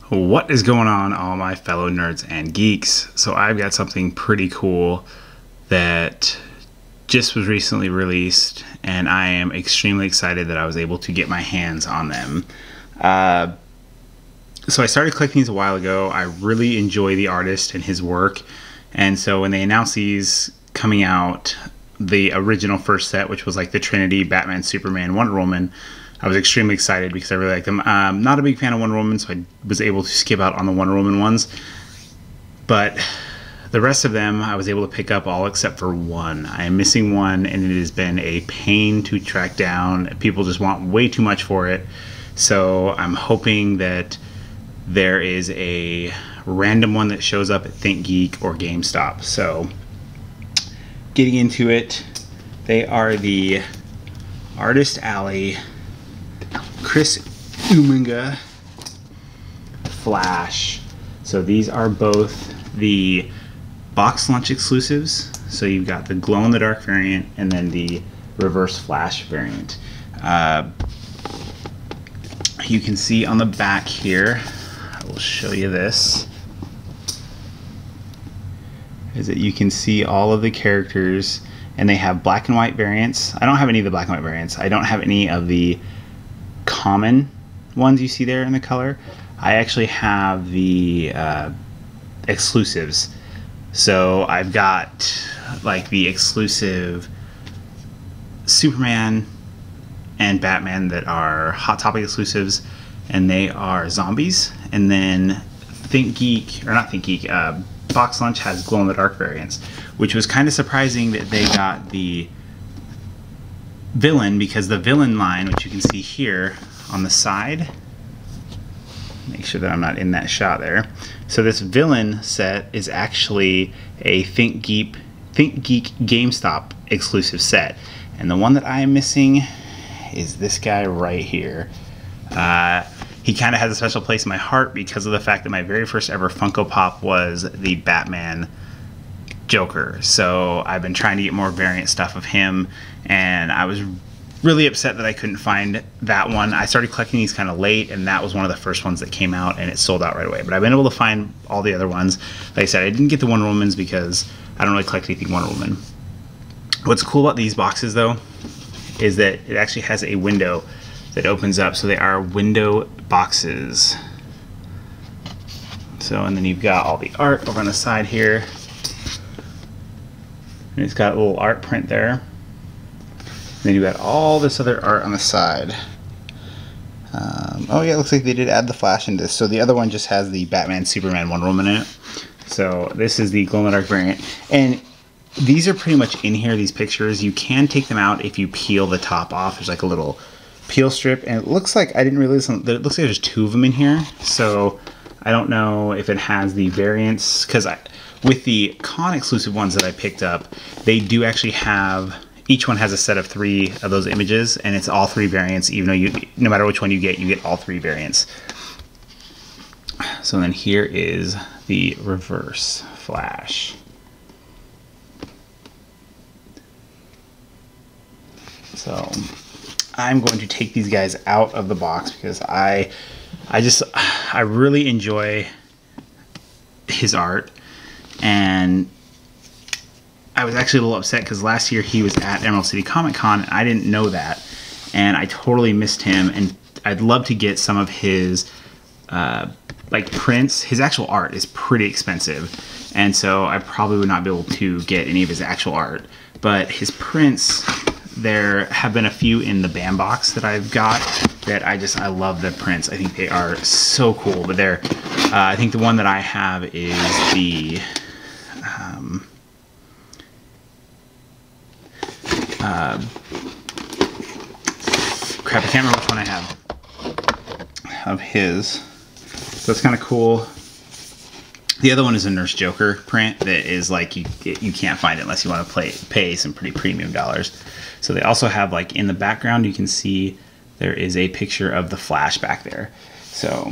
What is going on, all my fellow nerds and geeks? So I've got something pretty cool that just was recently released, and I am extremely excited that I was able to get my hands on them. So I started collecting these a while ago. I really enjoy the artist and his work, and so when they announced these coming out, the original first set, which was like the Trinity, Batman, Superman, Wonder Woman, I was extremely excited because I really like them. I'm not a big fan of Wonder Woman, so I was able to skip out on the Wonder Woman ones. But the rest of them I was able to pick up all except for one. I am missing one, and it has been a pain to track down. People just want way too much for it. So I'm hoping that there is a random one that shows up at ThinkGeek or GameStop. So getting into it, they are the Artist Alley Chris Uminga Flash. So these are both the Boxlunch exclusives. So you've got the glow-in-the-dark variant and then the reverse flash variant. You can see on the back here, I will show you this, is that you can see all of the characters, and they have black and white variants. I don't have any of the black and white variants. I don't have any of the common ones you see there in the color. I actually have the exclusives. So I've got like the exclusive Superman and Batman that are Hot Topic exclusives, and they are zombies. And then ThinkGeek, or not ThinkGeek, Boxlunch has glow-in-the-dark variants, which was kind of surprising that they got the villain, because the villain line, which you can see here on the side, make sure that I'm not in that shot there. So this villain set is actually a ThinkGeek GameStop exclusive set, and the one that I am missing is this guy right here. He kind of has a special place in my heart because of the fact that my very first ever Funko Pop was the Batman Joker. So I've been trying to get more variant stuff of him, and I was really upset that I couldn't find that one. I started collecting these kind of late, and that was one of the first ones that came out, and it sold out right away. But I've been able to find all the other ones. Like I said, I didn't get the Wonder Womans because I don't really collect anything Wonder Woman. What's cool about these boxes, though, is that it actually has a window that opens up, so they are window boxes. So, and then you've got all the art over on the side here, and it's got a little art print there. And then you've got all this other art on the side. Oh yeah, it looks like they did add the Flash in this. So the other one just has the Batman, Superman, Wonder Woman in it. So this is the glow-in-the-dark variant, and these are pretty much in here, these pictures. You can take them out if you peel the top off. There's like a little peel strip, and it looks like, I didn't realize that it looks like there's two of them in here. So I don't know if it has the variants, because with the con exclusive ones that I picked up, they do actually have, each one has a set of 3 of those images, and it's all 3 variants. Even though no matter which one you get all 3 variants. So then here is the reverse flash. So I'm going to take these guys out of the box because I really enjoy his art, and I was actually a little upset because last year he was at Emerald City Comic Con, and I didn't know that, and I totally missed him. And I'd love to get some of his like prints. His actual art is pretty expensive, and so I probably would not be able to get any of his actual art, but his prints, there have been a few in the BAM box that I've got that I love the prints. I think they are so cool. But they're I think the one that I have is the crap, I can't remember which one I have of his. So it's kind of cool. The other one is a Nurse Joker print that is like, you can't find it unless you want to pay some pretty premium dollars. So they also have, like, in the background you can see there is a picture of the Flash back there. So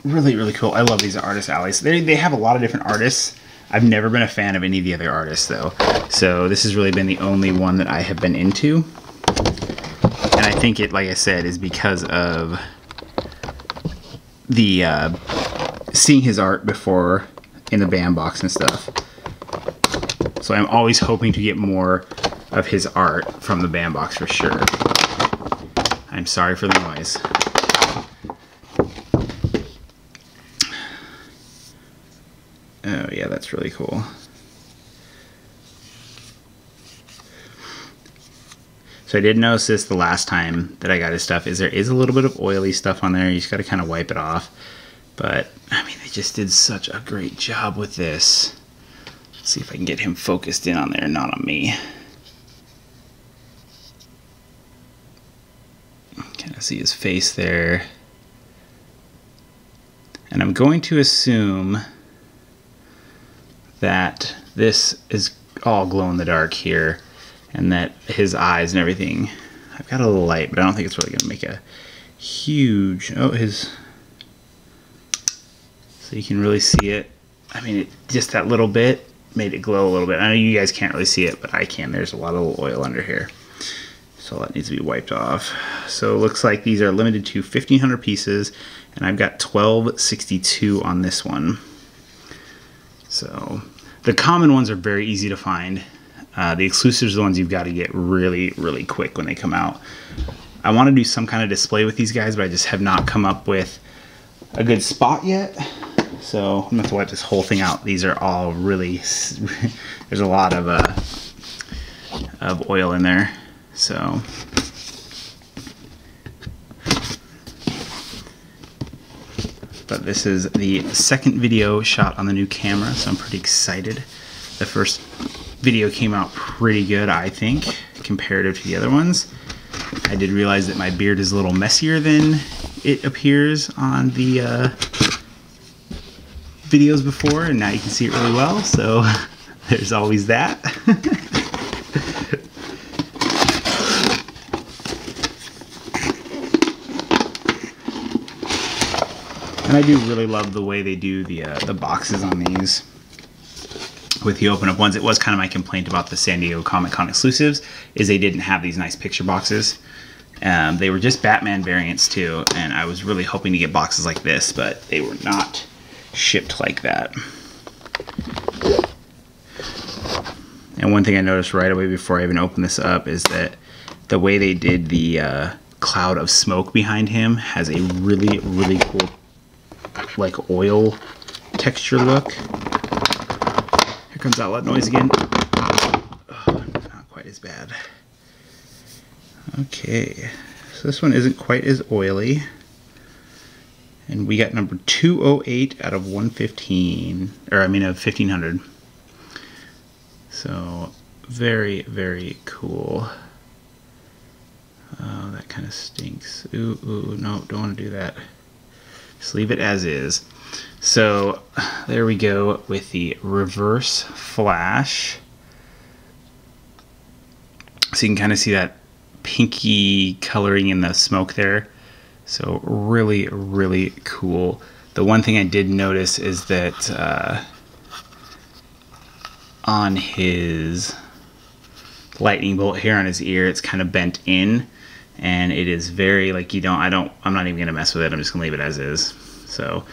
really, really cool. I love these Artist Alleys. They have a lot of different artists. I've never been a fan of any of the other artists though. So this has really been the only one that I have been into. And I think it, like I said, is because of the seeing his art before in the band box and stuff. So I'm always hoping to get more of his art from the band box for sure. I'm sorry for the noise. Oh yeah, that's really cool. So I did notice this the last time that I got his stuff, is there is a little bit of oily stuff on there. You just got to kind of wipe it off. But, I mean, they just did such a great job with this. Let's see if I can get him focused in on there, not on me. Kind of see his face there. And I'm going to assume that this is all glow in the dark here, and that his eyes and everything, I've got a little light, but I don't think it's really going to make a huge, oh, his, so you can really see it. I mean, just that little bit made it glow a little bit. I know you guys can't really see it, but I can. There's a lot of oil under here. So that needs to be wiped off. So it looks like these are limited to 1,500 pieces, and I've got 1262 on this one. So the common ones are very easy to find. The exclusives are the ones you've got to get really, really quick when they come out. I want to do some kind of display with these guys, but I just have not come up with a good spot yet. So I'm going to have to wipe this whole thing out. These are all really, there's a lot of oil in there. So but this is the second video shot on the new camera, so I'm pretty excited. The first video came out pretty good, I think, comparative to the other ones. I did realize that my beard is a little messier than it appears on the videos before, and now you can see it really well, so there's always that. And I do really love the way they do the boxes on these with the open up ones. It was kind of my complaint about the San Diego Comic-Con exclusives, is they didn't have these nice picture boxes. They were just Batman variants too, and I was really hoping to get boxes like this, but they were not shipped like that. And one thing I noticed right away before I even opened this up is that the way they did the cloud of smoke behind him has a really, really cool like oil texture look. Here comes that loud noise again. Oh, not quite as bad. Okay, so this one isn't quite as oily. And we got number 208 out of 115, or I mean of 1500. So very, very cool. Oh, that kind of stinks. Ooh, ooh, no, don't want to do that. Just leave it as is. So there we go with the reverse flash. So you can kind of see that pinky coloring in the smoke there. So really, really cool. The one thing I did notice is that on his lightning bolt here on his ear, it's kind of bent in, and it is very, like, I'm not even gonna mess with it. I'm just gonna leave it as is. So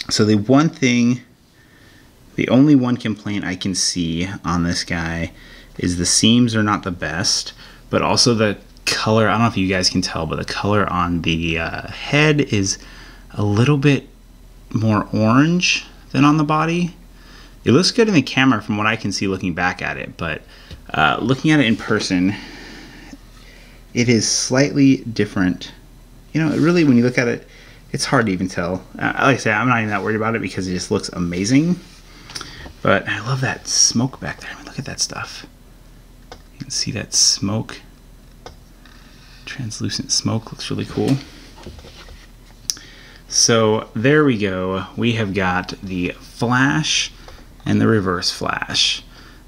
so the only one complaint I can see on this guy is the seams are not the best, but also the color. I don't know if you guys can tell, but the color on the head is a little bit more orange than on the body. It looks good in the camera from what I can see looking back at it, but looking at it in person, it is slightly different. You know, really, when you look at it, it's hard to even tell. Like I say, I'm not even that worried about it because it just looks amazing. But I love that smoke back there. I mean, look at that stuff. You can see that smoke. Translucent smoke looks really cool. So there we go. We have got the flash and the reverse flash.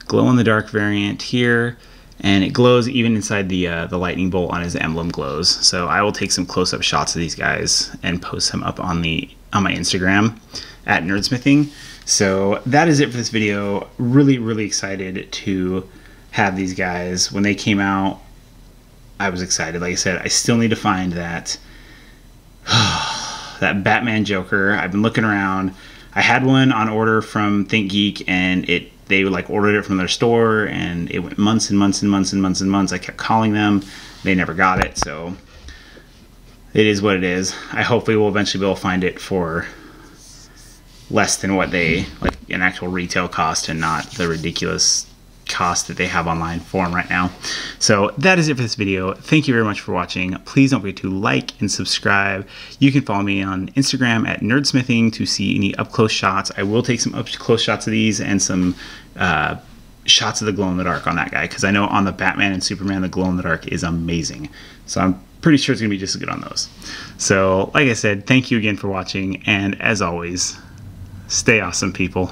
Glow in the dark variant here, and it glows even inside the lightning bolt on his emblem glows. So I will take some close-up shots of these guys and post them up on my Instagram at NerdSmithing. So that is it for this video. Really, really excited to have these guys. When they came out, I was excited. Like I said, I still need to find that That Batman Joker. I've been looking around. I had one on order from ThinkGeek, and they like ordered it from their store, and it went months and months and months and months and months. I kept calling them. They never got it, so it is what it is. I hopefully will eventually be able to find it for less than what they, like an actual retail cost, and not the ridiculous cost that they have online for them right now. So that is it for this video. Thank you very much for watching. Please don't forget to like and subscribe. You can follow me on Instagram at NerdSmithing to see any up close shots. I will take some up close shots of these and some shots of the glow in the dark on that guy, because I know on the Batman and Superman the glow in the dark is amazing. So I'm pretty sure it's gonna be just as good on those. So like I said, thank you again for watching, and as always, stay awesome, people.